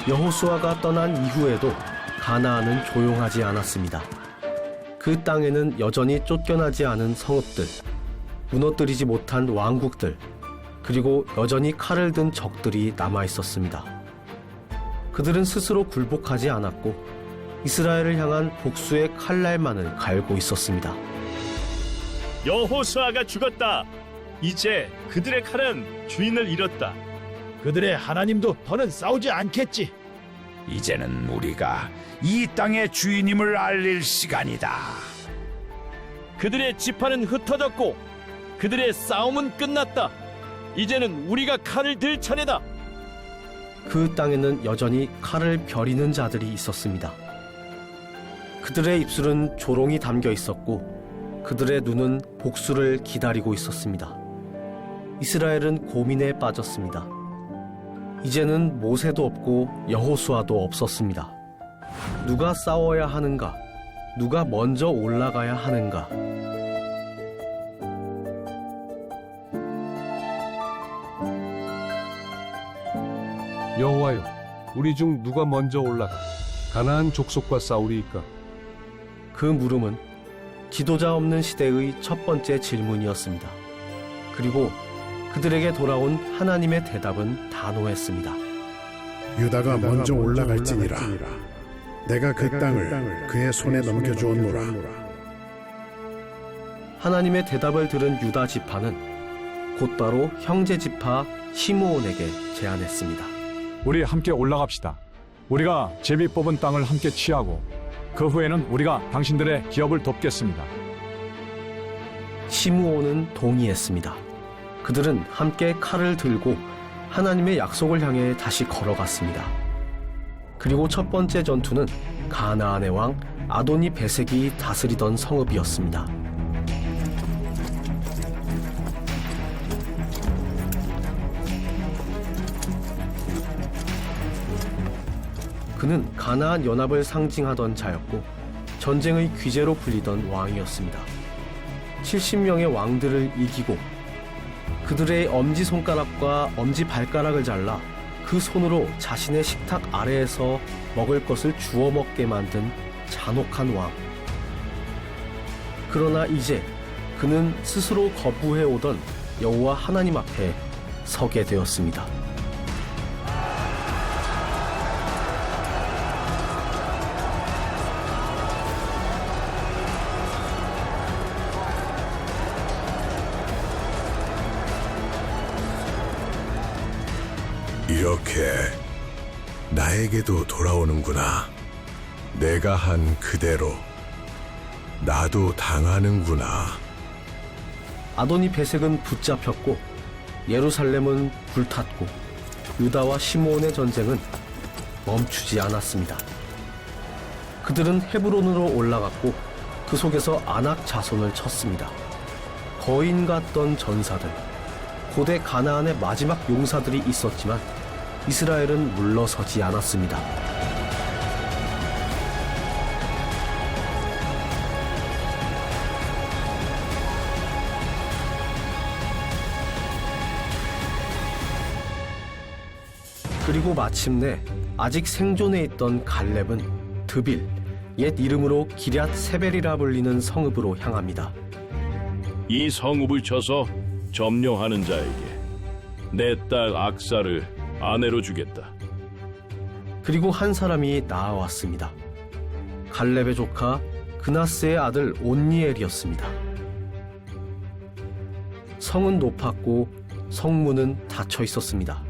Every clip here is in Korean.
여호수아가 떠난 이후에도 가나안은 조용하지 않았습니다. 그 땅에는 여전히 쫓겨나지 않은 성읍들, 무너뜨리지 못한 왕국들, 그리고 여전히 칼을 든 적들이 남아 있었습니다. 그들은 스스로 굴복하지 않았고 이스라엘을 향한 복수의 칼날만을 갈고 있었습니다. 여호수아가 죽었다. 이제 그들의 칼은 주인을 잃었다. 그들의 하나님도 더는 싸우지 않겠지. 이제는 우리가 이 땅의 주인임을 알릴 시간이다. 그들의 지파는 흩어졌고 그들의 싸움은 끝났다. 이제는 우리가 칼을 들 차례다. 그 땅에는 여전히 칼을 벼리는 자들이 있었습니다. 그들의 입술은 조롱이 담겨 있었고 그들의 눈은 복수를 기다리고 있었습니다. 이스라엘은 고민에 빠졌습니다. 이제는 모세도 없고 여호수아도 없었습니다. 누가 싸워야 하는가? 누가 먼저 올라가야 하는가? 여호와여, 우리 중 누가 먼저 올라가 가나안 족속과 싸우리이까? 그 물음은 지도자 없는 시대의 첫 번째 질문이었습니다. 그리고 그들에게 돌아온 하나님의 대답은 단호했습니다. 유다가 먼저 올라갈지니라. 내가 그 땅을 그의 손에 넘겨주었노라. 하나님의 대답을 들은 유다 지파는 곧바로 형제 지파 시므온에게 제안했습니다. 우리 함께 올라갑시다. 우리가 제비 뽑은 땅을 함께 취하고 그 후에는 우리가 당신들의 기업을 돕겠습니다. 시므온은 동의했습니다. 그들은 함께 칼을 들고 하나님의 약속을 향해 다시 걸어갔습니다. 그리고 첫 번째 전투는 가나안의 왕 아도니 베섹이 다스리던 성읍이었습니다. 그는 가나안 연합을 상징하던 자였고 전쟁의 귀재로 불리던 왕이었습니다. 70명의 왕들을 이기고 그들의 엄지손가락과 엄지발가락을 잘라 그 손으로 자신의 식탁 아래에서 먹을 것을 주워 먹게 만든 잔혹한 왕. 그러나 이제 그는 스스로 거부해오던 여호와 하나님 앞에 서게 되었습니다. 이렇게 나에게도 돌아오는구나. 내가 한 그대로 나도 당하는구나. 아도니 베섹은 붙잡혔고 예루살렘은 불탔고 유다와 시므온의 전쟁은 멈추지 않았습니다. 그들은 헤브론으로 올라갔고 그 속에서 아낙 자손을 쳤습니다. 거인 같던 전사들, 고대 가나안의 마지막 용사들이 있었지만 이스라엘은 물러서지 않았습니다. 그리고 마침내 아직 생존해 있던 갈렙은 드빌, 옛 이름으로 기럇 세벨이라 불리는 성읍으로 향합니다. 이 성읍을 쳐서 점령하는 자에게 내 딸 악사를 아내로 주겠다. 그리고 한 사람이 나아왔습니다. 갈렙의 조카 그나스의 아들 온니엘이었습니다. 성은 높았고 성문은 닫혀 있었습니다.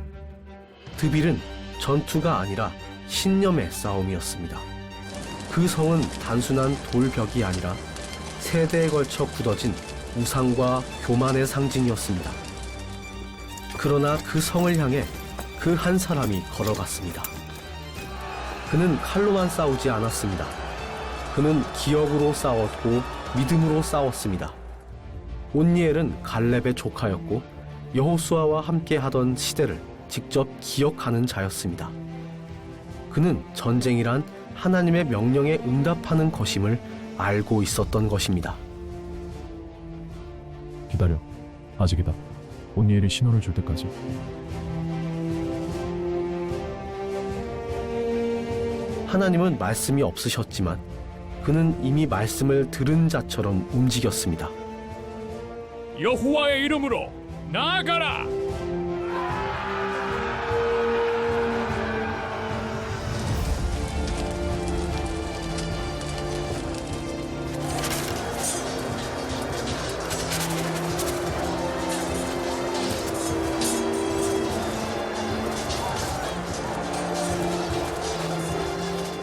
드빌은 전투가 아니라 신념의 싸움이었습니다. 그 성은 단순한 돌벽이 아니라 세대에 걸쳐 굳어진 우상과 교만의 상징이었습니다. 그러나 그 성을 향해 그 한 사람이 걸어갔습니다. 그는 칼로만 싸우지 않았습니다. 그는 기억으로 싸웠고 믿음으로 싸웠습니다. 온니엘은 갈렙의 조카였고 여호수아와 함께 하던 시대를 직접 기억하는 자였습니다. 그는 전쟁이란 하나님의 명령에 응답하는 것임을 알고 있었던 것입니다. 기다려. 아직이다. 온니엘이 신호를 줄 때까지. 하나님은 말씀이 없으셨지만 그는 이미 말씀을 들은 자처럼 움직였습니다. 여호와의 이름으로 나아가라.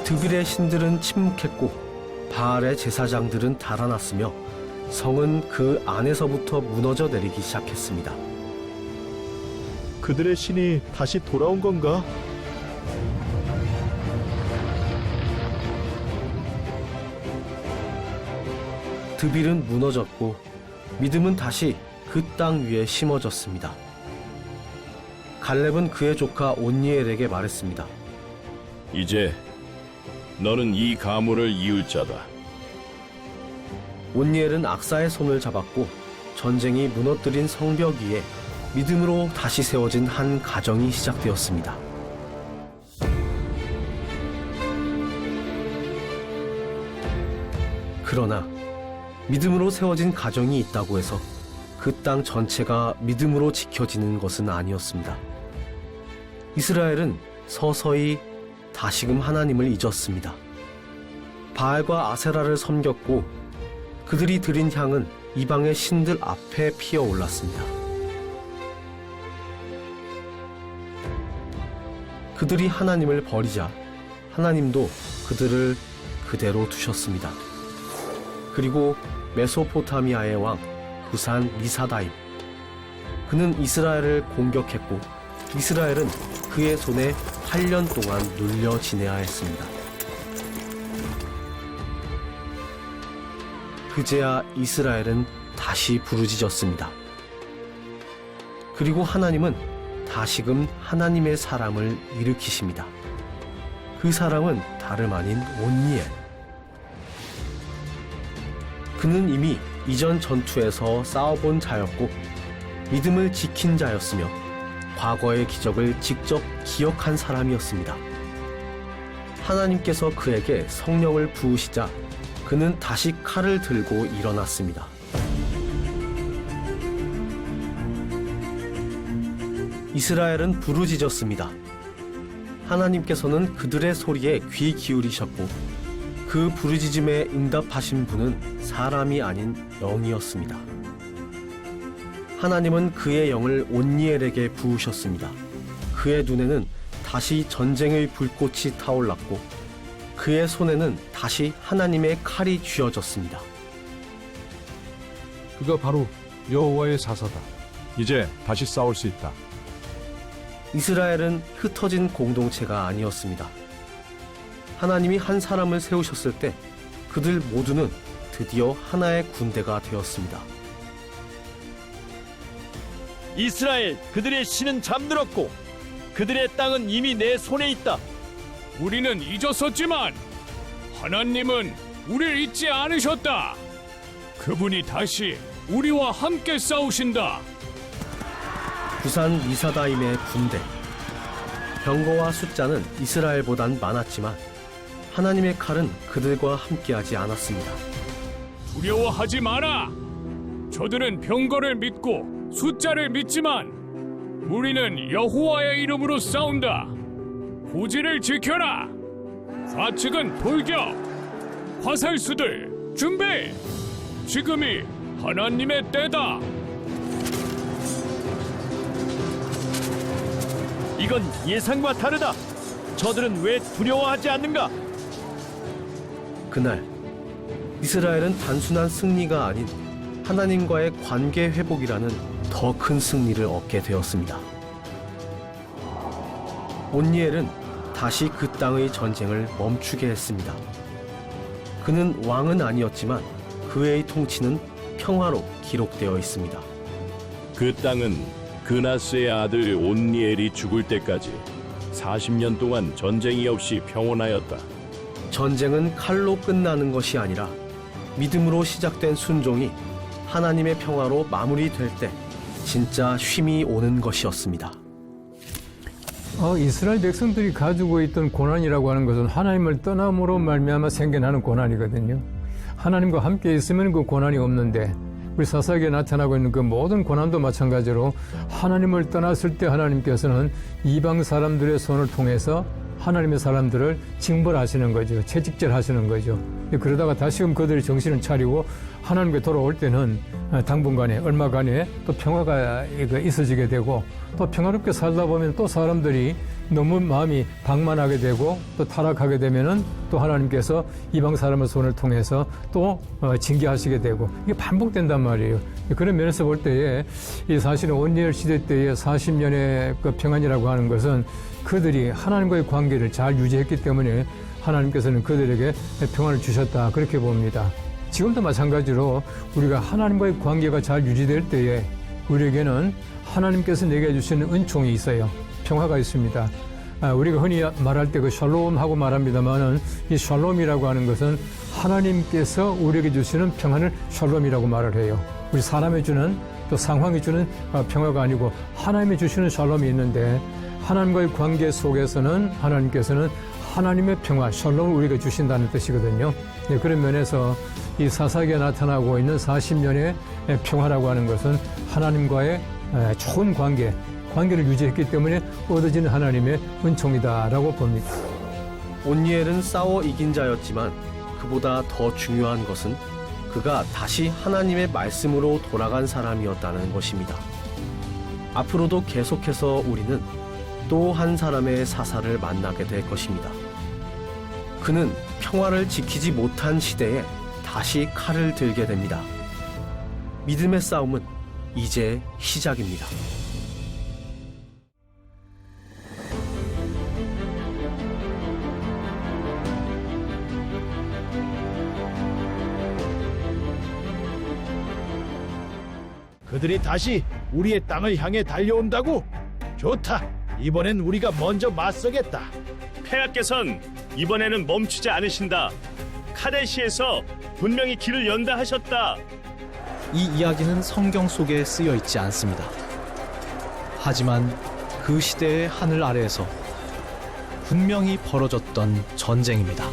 드빌의 신들은 침묵했고 바알의 제사장들은 달아났으며 성은 그 안에서부터 무너져 내리기 시작했습니다. 그들의 신이 다시 돌아온 건가? 드빌은 무너졌고 믿음은 다시 그 땅 위에 심어졌습니다. 갈렙은 그의 조카 온니엘에게 말했습니다. 이제 너는 이 가문을 이을 자다. 온니엘은 악사의 손을 잡았고 전쟁이 무너뜨린 성벽 위에 믿음으로 다시 세워진 한 가정이 시작되었습니다. 그러나 믿음으로 세워진 가정이 있다고 해서 그 땅 전체가 믿음으로 지켜지는 것은 아니었습니다. 이스라엘은 서서히 다시금 하나님을 잊었습니다. 바알과 아세라를 섬겼고 그들이 드린 향은 이방의 신들 앞에 피어올랐습니다. 그들이 하나님을 버리자 하나님도 그들을 그대로 두셨습니다. 그리고 메소포타미아의 왕 구산 리사다임, 그는 이스라엘을 공격했고 이스라엘은 그의 손에 8년 동안 눌려 지내야 했습니다. 그제야 이스라엘은 다시 부르짖었습니다. 그리고 하나님은 다시금 하나님의 사람을 일으키십니다. 그 사람은 다름 아닌 온니엘. 그는 이미 이전 전투에서 싸워본 자였고 믿음을 지킨 자였으며 과거의 기적을 직접 기억한 사람이었습니다. 하나님께서 그에게 성령을 부으시자 그는 다시 칼을 들고 일어났습니다. 이스라엘은 부르짖었습니다. 하나님께서는 그들의 소리에 귀 기울이셨고 그 부르짖음에 응답하신 분은 사람이 아닌 영이었습니다. 하나님은 그의 영을 온니엘에게 부으셨습니다. 그의 눈에는 다시 전쟁의 불꽃이 타올랐고 그의 손에는 다시 하나님의 칼이 쥐어졌습니다. 그가 바로 여호와의 사사다. 이제 다시 싸울 수 있다. 이스라엘은 흩어진 공동체가 아니었습니다. 하나님이 한 사람을 세우셨을 때 그들 모두는 드디어 하나의 군대가 되었습니다. 이스라엘, 그들의 신은 잠들었고 그들의 땅은 이미 내 손에 있다. 우리는 잊었었지만 하나님은 우리를 잊지 않으셨다. 그분이 다시 우리와 함께 싸우신다. 부산 리사다임의 군대. 병거와 숫자는 이스라엘보단 많았지만 하나님의 칼은 그들과 함께하지 않았습니다. 두려워하지 마라. 저들은 병거를 믿고 숫자를 믿지만 우리는 여호와의 이름으로 싸운다. 고지를 지켜라. 좌측은 돌격. 화살수들 준비. 지금이 하나님의 때다. 이건 예상과 다르다. 저들은 왜 두려워하지 않는가? 그날 이스라엘은 단순한 승리가 아닌 하나님과의 관계 회복이라는 더 큰 승리를 얻게 되었습니다. 온니엘은 다시 그 땅의 전쟁을 멈추게 했습니다. 그는 왕은 아니었지만 그의 통치는 평화로 기록되어 있습니다. 그 땅은 그나스의 아들 온니엘이 죽을 때까지 40년 동안 전쟁이 없이 평온하였다. 전쟁은 칼로 끝나는 것이 아니라 믿음으로 시작된 순종이 하나님의 평화로 마무리될 때 진짜 쉼이 오는 것이었습니다. 이스라엘 백성들이 가지고 있던 고난이라고 하는 것은 하나님을 떠남으로 말미암아 생겨나는 고난이거든요. 하나님과 함께 있으면 그 고난이 없는데 우리 사사기에 나타나고 있는 그 모든 고난도 마찬가지로 하나님을 떠났을 때 하나님께서는 이방 사람들의 손을 통해서 하나님의 사람들을 징벌하시는 거죠. 채찍질하시는 거죠. 그러다가 다시금 그들이 정신을 차리고 하나님께 돌아올 때는 당분간에 얼마간에 또 평화가 있어지게 되고 또 평화롭게 살다 보면 또 사람들이 너무 마음이 방만하게 되고 또 타락하게 되면은 또 하나님께서 이방 사람의 손을 통해서 또 징계하시게 되고 이게 반복된단 말이에요. 그런 면에서 볼 때에 이 사실은 온리엘 시대 때의 40년의 그 평안이라고 하는 것은 그들이 하나님과의 관계를 잘 유지했기 때문에 하나님께서는 그들에게 평안을 주셨다 그렇게 봅니다. 지금도 마찬가지로 우리가 하나님과의 관계가 잘 유지될 때에 우리에게는 하나님께서 내게 주시는 은총이 있어요. 평화가 있습니다. 우리가 흔히 말할 때 그 샬롬하고 말합니다만은 이 샬롬이라고 하는 것은 하나님께서 우리에게 주시는 평안을 샬롬이라고 말을 해요. 우리 사람이 주는 또 상황이 주는 평화가 아니고 하나님이 주시는 샬롬이 있는데 하나님과의 관계 속에서는 하나님께서는 하나님의 평화, 샬롬을 우리가 주신다는 뜻이거든요. 네, 그런 면에서 이 사사기에 나타나고 있는 40년의 평화라고 하는 것은 하나님과의 좋은 관계를 유지했기 때문에 얻어지는 하나님의 은총이다라고 봅니다. 온니엘은 싸워 이긴 자였지만 그보다 더 중요한 것은 그가 다시 하나님의 말씀으로 돌아간 사람이었다는 것입니다. 앞으로도 계속해서 우리는 또 한 사람의 사사를 만나게 될 것입니다. 그는 평화를 지키지 못한 시대에 다시 칼을 들게 됩니다. 믿음의 싸움은 이제 시작입니다. 그들이 다시 우리의 땅을 향해 달려온다고? 좋다. 이번엔 우리가 먼저 맞서겠다. 폐하께선 이번에는 멈추지 않으신다. 카데시에서 분명히 길을 연다 하셨다. 이 이야기는 성경 속에 쓰여 있지 않습니다. 하지만 그 시대의 하늘 아래에서 분명히 벌어졌던 전쟁입니다.